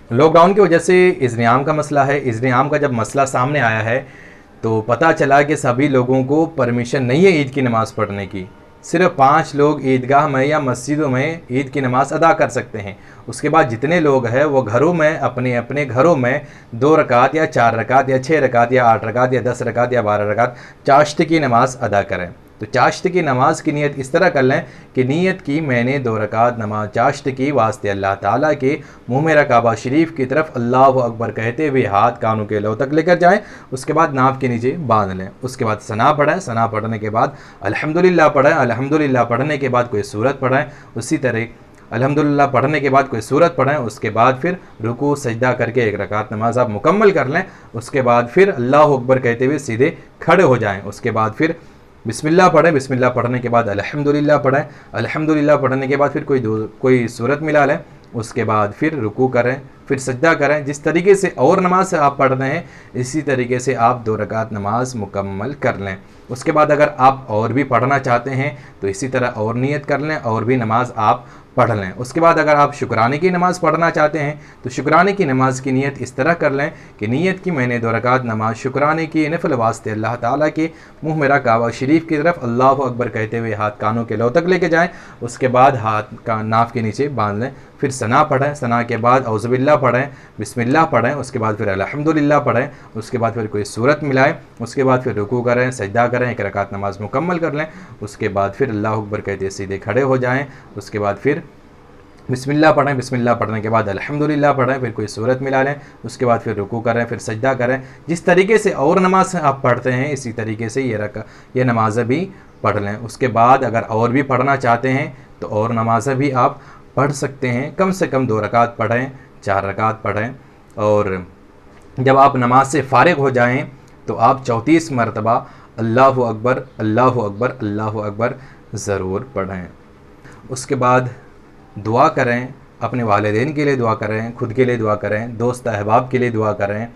Lockdown की वजह से इज़्तियाम का मसला है। इज़्तियाम का जब मसला सामने आया है तो पता चला कि सभी लोगों को परमिशन नहीं है ईद की नमाज़ पढ़ने की। सिर्फ 5 लोग ईदगाह में या मस्जिदों में ईद की नमाज़ अदा कर सकते हैं। उसके बाद जितने लोग हैं वो घरों में अपने अपने घरों में 2 रकात या 4 रकात या 6 रकात या 8 रकात या 10 रकात या 12 रकात चाश्त की नमाज़ अदा करें। तो चाश्त की नमाज़ की नीयत इस तरह कर लें कि नीयत की मैंने 2 रकात नमाज चाश्त की वास्ते अल्लाह ताला के मुँह मेरा काबा शरीफ की तरफ अल्लाह अकबर कहते हुए हाथ कानों के लौ तक लेकर जाएं। उसके बाद नाफ के नीचे बांध लें। उसके बाद सना पढ़ें। सना पढ़ने के बाद अल्हम्दुलिल्लाह पढ़ें। अल्हम्दुलिल्लाह पढ़ने के बाद कोई सूरत पढ़ें। उसी तरह अल्हम्दुलिल्लाह पढ़ने के बाद कोई सूरत पढ़ें। उसके बाद फिर रुकू सजदा करके 1 रकात नमाज आप मुकम्मल कर लें। उसके बाद फिर अल्लाह अकबर कहते हुए सीधे खड़े हो जाएं। उसके बाद फिर बिस्मिल्लाह पढ़ें। बिस्मिल्लाह पढ़ने के बाद अल्हम्दुलिल्लाह पढ़ें। अल्हम्दुलिल्लाह पढ़ने के बाद फिर कोई सूरत मिला लें। उसके बाद फिर रुकू करें, फिर सजदा करें। जिस तरीके से और नमाज आप पढ़ रहे हैं इसी तरीके से आप 2 रकात नमाज मुकम्मल कर लें। उसके बाद अगर आप और भी पढ़ना चाहते हैं तो इसी तरह और नियत कर लें और भी नमाज आप पढ़ लें। उसके बाद अगर आप शुक्राने की नमाज़ पढ़ना चाहते हैं तो शुक्राने की नमाज़ की नीयत इस तरह कर लें कि नीयत की मैंने 2 रकात नमाज शुक्राने की नफल वास्ते अल्लाह ताला के मुँह मेरा काबा शरीफ की तरफ अल्लाह अकबर कहते हुए हाथ कानों के लौ तक लेके जाएँ। उसके बाद हाथ का नाफ के नीचे बांध लें। फिर सना पढ़ें। सना के बाद औज़ुबिल्लाह पढ़ें, बिस्मिल्लाह पढ़ें। उसके बाद फिर अल्हम्दुलिल्लाह पढ़ें। उसके बाद फिर कोई सूरत मिलाएं। उसके बाद फिर रुकू करें, सजदा करें, 1 रकात नमाज मुकम्मल कर लें। उसके बाद फिर अल्लाह अकबर कहते सीधे खड़े हो जाएं। उसके बाद फिर बिस्मिल्लाह पढ़ें। बिस्मिल्लाह पढ़ने के बाद अल्हम्दुलिल्लाह पढ़ें। फिर कोई सूरत मिला लें। उसके बाद फिर रुकू करें, फिर सजदा करें। जिस तरीके से और नमाज आप पढ़ते हैं इसी तरीके से ये नमाज़ें भी पढ़ लें। उसके बाद अगर और भी पढ़ना चाहते हैं तो और नमाज़ें भी आप पढ़ सकते हैं। कम से कम 2 रकात पढ़ें, 4 रकात पढ़ें। और जब आप नमाज से फ़ारिग हो जाएं तो आप 34 मरतबा अल्लाहु अकबर अल्लाहु अकबर अल्लाहु अकबर ज़रूर पढ़ें। उसके बाद दुआ करें, अपने वालिदैन के लिए दुआ करें, खुद के लिए दुआ करें, दोस्त अहबाब के लिए दुआ करें।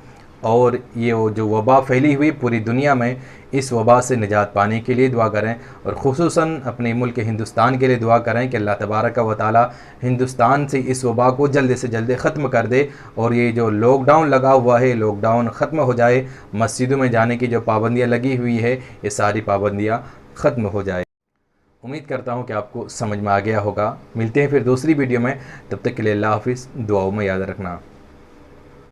और ये जो वबा फैली हुई पूरी दुनिया में इस वबा से निजात पाने के लिए दुआ करें। और ख़ुसूसन अपने मुल्क हिंदुस्तान के लिए दुआ करें कि अल्लाह तबारक व तआला हिंदुस्तान से इस वबा को जल्द से जल्द ख़त्म कर दे और ये जो लॉकडाउन लगा हुआ है लॉकडाउन ख़त्म हो जाए। मस्जिदों में जाने की जो पाबंदियाँ लगी हुई है ये सारी पाबंदियाँ ख़त्म हो जाए। उम्मीद करता हूँ कि आपको समझ में आ गया होगा। मिलते हैं फिर दूसरी वीडियो में, तब तक के लिए अल्लाह हाफ़िज़। दुआओं में याद रखना।